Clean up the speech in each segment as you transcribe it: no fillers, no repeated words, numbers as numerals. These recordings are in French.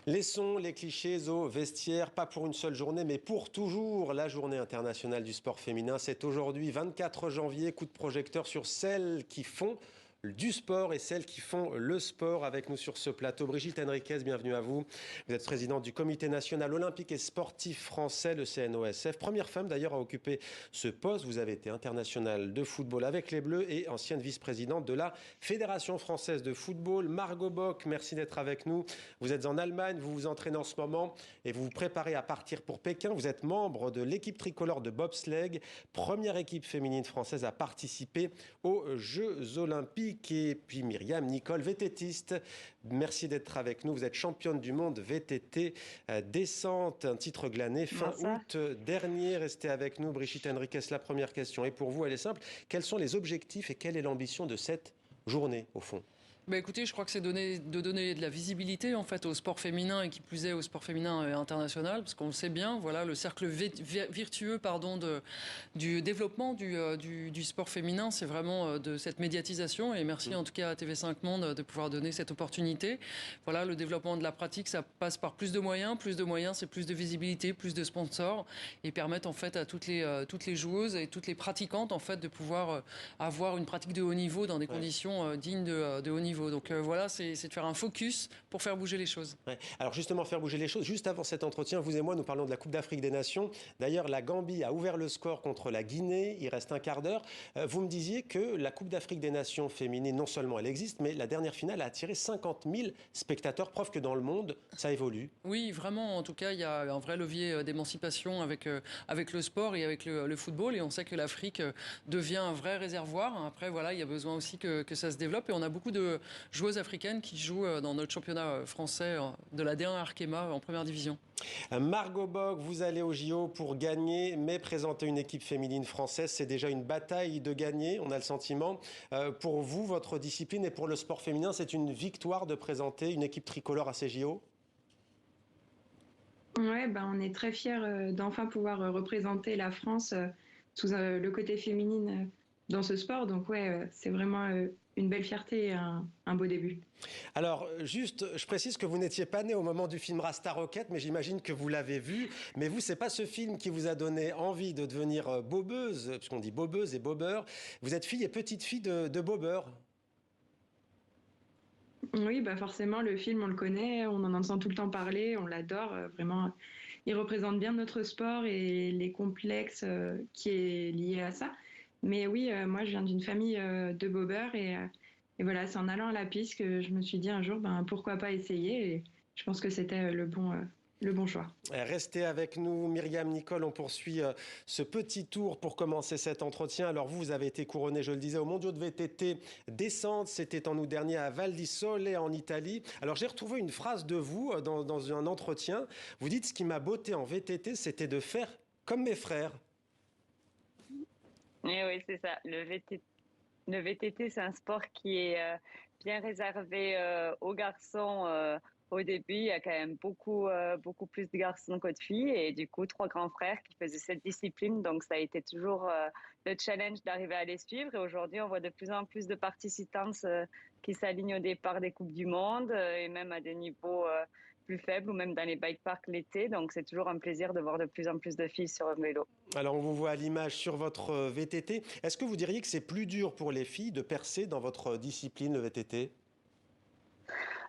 Laissons les clichés au vestiaire, pas pour une seule journée, mais pour toujours. La journée internationale du sport féminin, c'est aujourd'hui, 24 janvier, coup de projecteur sur celles qui font du sport et celles qui font le sport. Avec nous sur ce plateau, Brigitte Henriquez, bienvenue à vous. Vous êtes présidente du Comité national olympique et sportif français, le CNOSF. Première femme d'ailleurs à occuper ce poste. Vous avez été internationale de football avec les Bleus et ancienne vice-présidente de la Fédération française de football. Margot Bock, merci d'être avec nous. Vous êtes en Allemagne, vous vous entraînez en ce moment et vous vous préparez à partir pour Pékin. Vous êtes membre de l'équipe tricolore de bobsleigh, première équipe féminine française à participer aux Jeux olympiques. Et puis Myriam Nicole, VTTiste, merci d'être avec nous. Vous êtes championne du monde VTT descente, un titre glané fin août dernier. Restez avec nous, Brigitte Henriquez. La première question est pour vous, elle est simple. Quels sont les objectifs et quelle est l'ambition de cette journée au fond ? Écoutez, je crois que c'est de donner de la visibilité en fait au sport féminin et qui plus est au sport féminin international, parce qu'on le sait bien, voilà, le cercle virtueux du développement du sport féminin, c'est vraiment de cette médiatisation, et merci en tout cas à TV5 Monde de pouvoir donner cette opportunité. Voilà, le développement de la pratique, ça passe par plus de moyens, c'est plus de visibilité, plus de sponsors, et permettre en fait à toutes les joueuses et toutes les pratiquantes en fait de pouvoir avoir une pratique de haut niveau dans des conditions dignes de haut niveau. Donc voilà, c'est de faire un focus pour faire bouger les choses. Ouais. Alors justement, faire bouger les choses. Juste avant cet entretien, vous et moi, nous parlons de la Coupe d'Afrique des Nations. D'ailleurs, la Gambie a ouvert le score contre la Guinée. Il reste un quart d'heure. Vous me disiez que la Coupe d'Afrique des Nations féminine, non seulement elle existe, mais la dernière finale a attiré 50 000 spectateurs. Preuve que dans le monde, ça évolue. Oui, vraiment. En tout cas, il y a un vrai levier d'émancipation avec le sport et avec le football. Et on sait que l'Afrique devient un vrai réservoir. Après, voilà, il y a besoin aussi que ça se développe. Et on a beaucoup de joueuses africaines qui jouent dans notre championnat français de la D1 Arkema en première division. Margot Bock, vous allez au JO pour gagner, mais présenter une équipe féminine française, c'est déjà une bataille de gagner, on a le sentiment. Pour vous, votre discipline et pour le sport féminin, c'est une victoire de présenter une équipe tricolore à ces JO ? Ouais, on est très fiers d'enfin pouvoir représenter la France sous le côté féminine dans ce sport. Donc ouais, c'est vraiment une belle fierté et un beau début. Alors, juste, je précise que vous n'étiez pas né au moment du film Rasta Rocket, mais j'imagine que vous l'avez vu. Mais vous, c'est pas ce film qui vous a donné envie de devenir bobeuse, puisqu'on dit bobeuse et bobeur. Vous êtes fille et petite fille de bobeur. Oui, forcément, le film, on le connaît, on en entend tout le temps parler, on l'adore. Vraiment, il représente bien notre sport et les complexes qui est lié à ça. Mais oui, moi, je viens d'une famille de bobeurs et voilà, c'est en allant à la piste que je me suis dit un jour, pourquoi pas essayer. Et je pense que c'était le bon choix. Restez avec nous, Myriam Nicole. On poursuit ce petit tour pour commencer cet entretien. Alors vous avez été couronné, je le disais, aux Mondiaux de VTT descente. C'était en août dernier à Val di Sole en Italie. Alors j'ai retrouvé une phrase de vous dans un entretien. Vous dites: ce qui m'a botté en VTT, c'était de faire comme mes frères. Et oui, c'est ça. Le VTT, c'est un sport qui est bien réservé aux garçons. Au début, il y a quand même beaucoup plus de garçons que de filles. Et du coup, 3 grands frères qui faisaient cette discipline. Donc, ça a été toujours le challenge d'arriver à les suivre. Et aujourd'hui, on voit de plus en plus de participantes qui s'alignent au départ des Coupes du Monde et même à des niveaux plus faibles ou même dans les bike parks l'été. Donc, c'est toujours un plaisir de voir de plus en plus de filles sur un vélo. Alors, on vous voit à l'image sur votre VTT. Est-ce que vous diriez que c'est plus dur pour les filles de percer dans votre discipline, le VTT ?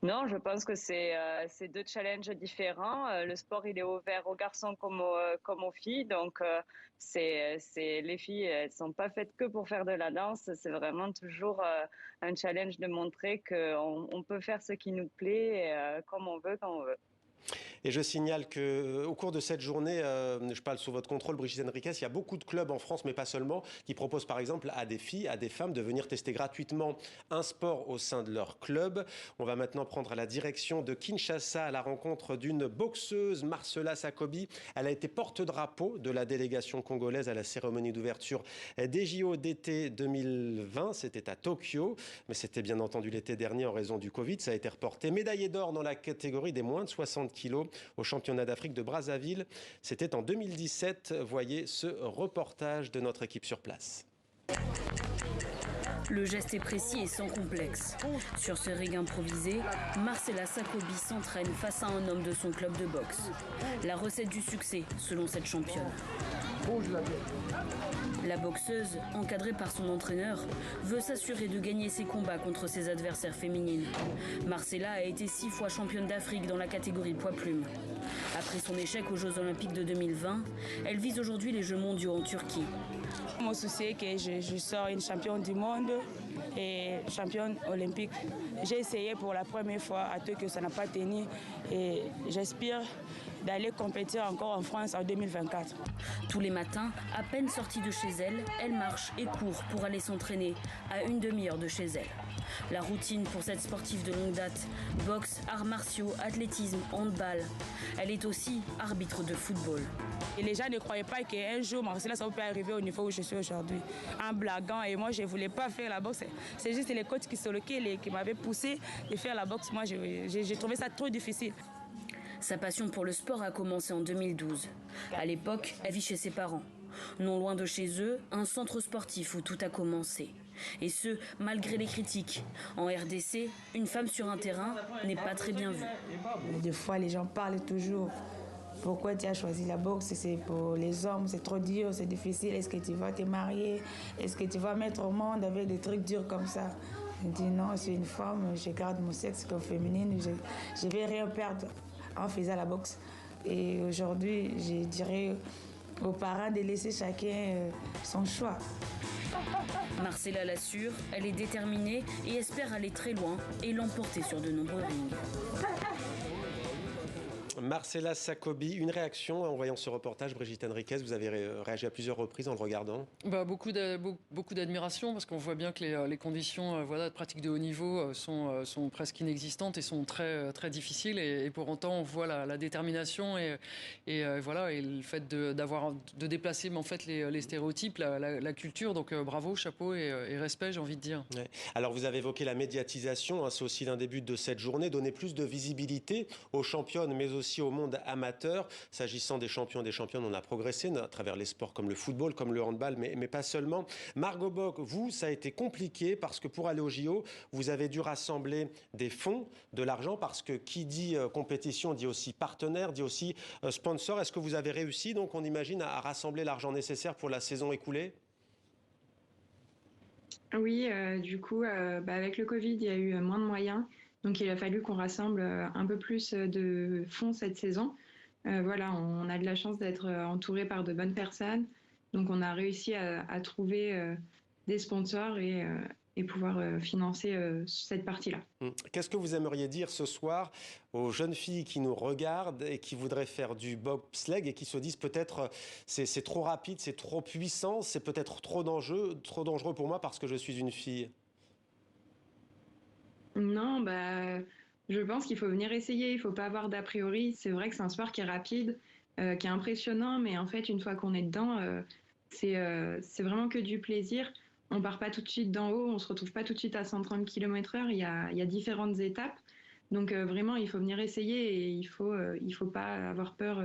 Non, je pense que c'est 2 challenges différents. Le sport, il est ouvert aux garçons comme aux filles. Donc, les filles, elles sont pas faites que pour faire de la danse. C'est vraiment toujours un challenge de montrer qu'on peut faire ce qui nous plaît comme on veut, quand on veut. Et je signale qu'au cours de cette journée, je parle sous votre contrôle, Brigitte Henriquez, il y a beaucoup de clubs en France, mais pas seulement, qui proposent par exemple à des filles, à des femmes de venir tester gratuitement un sport au sein de leur club. On va maintenant prendre la direction de Kinshasa à la rencontre d'une boxeuse, Marcela Sakobi. Elle a été porte-drapeau de la délégation congolaise à la cérémonie d'ouverture des JO d'été 2020. C'était à Tokyo, mais c'était bien entendu l'été dernier en raison du Covid. Ça a été reporté. Médaillée d'or dans la catégorie des moins de 60 kilos au championnat d'Afrique de Brazzaville. C'était en 2017. Voyez ce reportage de notre équipe sur place. Le geste est précis et sans complexe. Sur ce ring improvisé, Marcela Sakobi s'entraîne face à un homme de son club de boxe. La recette du succès, selon cette championne. La boxeuse, encadrée par son entraîneur, veut s'assurer de gagner ses combats contre ses adversaires féminines. Marcela a été 6 fois championne d'Afrique dans la catégorie poids-plume. Après son échec aux Jeux Olympiques de 2020, elle vise aujourd'hui les Jeux mondiaux en Turquie. Mon souci est que je sors une championne du monde et championne olympique. J'ai essayé pour la première fois à Tokyo, ça n'a pas tenu et j'espère d'aller compétir encore en France en 2024. Tous les matins, à peine sortie de chez elle, elle marche et court pour aller s'entraîner à une demi-heure de chez elle. La routine pour cette sportive de longue date, boxe, arts martiaux, athlétisme, handball. Elle est aussi arbitre de football. Et les gens ne croyaient pas qu'un jour, Marcela, ça peut arriver au niveau où je suis aujourd'hui. En blaguant, et moi, je ne voulais pas faire la boxe. C'est juste les coachs qui m'avaient poussé de faire la boxe. Moi, j'ai trouvé ça trop difficile. Sa passion pour le sport a commencé en 2012. À l'époque, elle vit chez ses parents. Non loin de chez eux, un centre sportif où tout a commencé. Et ce, malgré les critiques. En RDC, une femme sur un terrain n'est pas très bien vue. Des fois, les gens parlent toujours. Pourquoi tu as choisi la boxe? C'est pour les hommes, c'est trop dur, c'est difficile. Est-ce que tu vas te marier? Est-ce que tu vas mettre au monde avec des trucs durs comme ça? Je dis non, je suis une femme, je garde mon sexe comme féminine, je ne vais rien perdre en faisant la boxe. Et aujourd'hui, je dirais aux parents de laisser chacun son choix. Marcela l'assure, elle est déterminée et espère aller très loin et l'emporter sur de nombreux rings. Marcela Sakobi, une réaction en voyant ce reportage, Brigitte Henriquez, vous avez réagi à plusieurs reprises en le regardant. Beaucoup d'admiration parce qu'on voit bien que les conditions de pratique de haut niveau sont presque inexistantes et sont très, très difficiles et pour autant on voit la détermination et le fait de déplacer en fait les stéréotypes, la culture, donc bravo, chapeau et respect, j'ai envie de dire. Ouais. Alors vous avez évoqué la médiatisation, hein, c'est aussi l'un des buts de cette journée, donner plus de visibilité aux championnes mais aussi au monde amateur. S'agissant des champions et des championnes, on a progressé à travers les sports comme le football, comme le handball, mais pas seulement. Margot Bock, vous, ça a été compliqué parce que pour aller au JO, vous avez dû rassembler des fonds, de l'argent, parce que qui dit compétition dit aussi partenaire, dit aussi sponsor. Est-ce que vous avez réussi, donc on imagine, à rassembler l'argent nécessaire pour la saison écoulée? Oui, du coup, avec le Covid, il y a eu moins de moyens. Donc, il a fallu qu'on rassemble un peu plus de fonds cette saison. On a de la chance d'être entouré par de bonnes personnes. Donc, on a réussi à trouver des sponsors et pouvoir financer cette partie-là. Qu'est-ce que vous aimeriez dire ce soir aux jeunes filles qui nous regardent et qui voudraient faire du bobsleigh et qui se disent peut-être c'est trop rapide, c'est trop puissant, c'est peut-être trop dangereux pour moi parce que je suis une fille? Non, je pense qu'il faut venir essayer, il ne faut pas avoir d'a priori. C'est vrai que c'est un sport qui est rapide, qui est impressionnant, mais en fait, une fois qu'on est dedans, c'est vraiment que du plaisir. On part pas tout de suite d'en haut, on se retrouve pas tout de suite à 130 km/h, il y a différentes étapes. Donc vraiment, il faut venir essayer et il faut pas avoir peur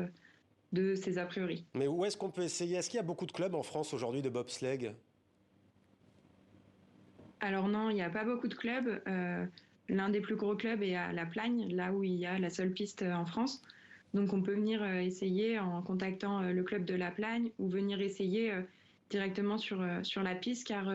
de ces a priori. Mais où est-ce qu'on peut essayer? Est-ce qu'il y a beaucoup de clubs en France aujourd'hui de bobsleigh? Alors non, il n'y a pas beaucoup de clubs. L'un des plus gros clubs est à La Plagne, là où il y a la seule piste en France. Donc on peut venir essayer en contactant le club de La Plagne ou venir essayer directement sur la piste car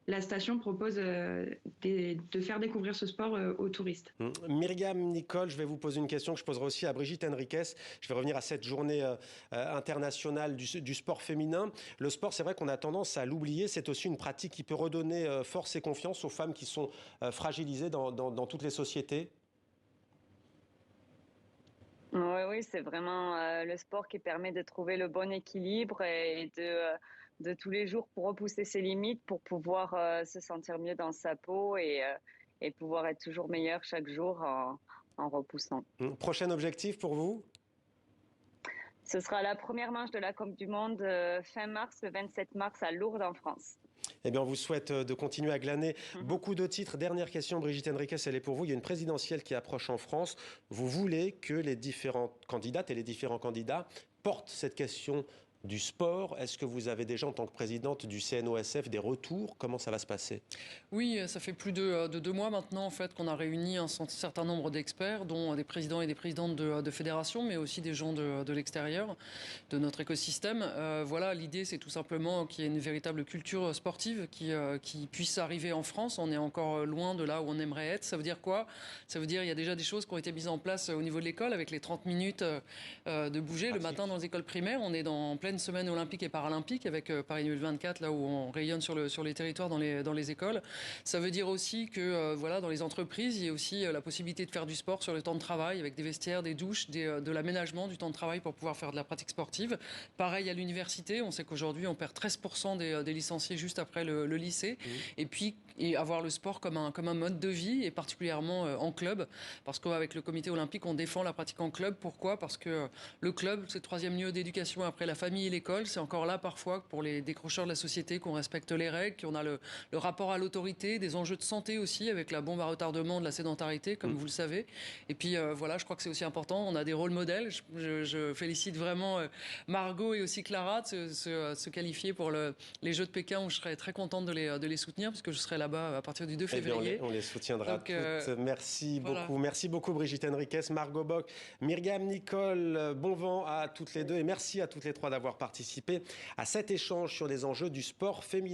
la station propose de faire découvrir ce sport aux touristes. Myriam Nicole, je vais vous poser une question que je poserai aussi à Brigitte Henriquez. Je vais revenir à cette journée internationale du sport féminin. Le sport, c'est vrai qu'on a tendance à l'oublier. C'est aussi une pratique qui peut redonner force et confiance aux femmes qui sont fragilisées dans toutes les sociétés. Oui, c'est vraiment le sport qui permet de trouver le bon équilibre et de tous les jours pour repousser ses limites, pour pouvoir se sentir mieux dans sa peau et pouvoir être toujours meilleur chaque jour en repoussant. Prochain objectif pour vous? Ce sera la première manche de la Coupe du Monde fin mars, le 27 mars à Lourdes en France. Eh bien, on vous souhaite de continuer à glaner beaucoup de titres. Dernière question, Brigitte Henriquez, elle est pour vous. Il y a une présidentielle qui approche en France. Vous voulez que les différentes candidates et les différents candidats portent cette question du sport. Est-ce que vous avez déjà, en tant que présidente du CNOSF, des retours? Comment ça va se passer? Oui, ça fait plus de 2 mois maintenant en fait qu'on a réuni un certain nombre d'experts, dont des présidents et des présidentes de fédérations, mais aussi des gens de l'extérieur, de notre écosystème. Voilà, l'idée c'est tout simplement qu'il y ait une véritable culture sportive qui puisse arriver en France. On est encore loin de là où on aimerait être. Ça veut dire quoi? Ça veut dire il y a déjà des choses qui ont été mises en place au niveau de l'école avec les 30 minutes de bouger le matin dans les écoles primaires. On est en pleine semaine olympique et paralympique avec Paris 2024, là où on rayonne sur les territoires dans les écoles. Ça veut dire aussi que voilà, dans les entreprises, il y a aussi la possibilité de faire du sport sur le temps de travail avec des vestiaires, des douches, de l'aménagement du temps de travail pour pouvoir faire de la pratique sportive. Pareil à l'université, on sait qu'aujourd'hui on perd 13% des licenciés juste après le lycée. Et puis avoir le sport comme un mode de vie et particulièrement en club, parce qu'avec le comité olympique on défend la pratique en club. Pourquoi? Parce que le club, c'est le 3e lieu d'éducation après la famille et l'école. C'est encore là parfois pour les décrocheurs de la société qu'on respecte les règles, qu'on a le rapport à l'autorité, des enjeux de santé aussi avec la bombe à retardement de la sédentarité, comme vous le savez. Et puis voilà, je crois que c'est aussi important. On a des rôles modèles. Je félicite vraiment Margot et aussi Clara de se qualifier pour les Jeux de Pékin, où je serais très contente de les soutenir, puisque je serai là-bas à partir du 2 février. Eh bien, on les soutiendra toutes. Merci voilà. beaucoup. Merci beaucoup Brigitte Henriquez, Margot Bock, Myriam Nicole. Bon vent à toutes les deux et merci à toutes les trois d'avoir participé à cet échange sur les enjeux du sport féminin.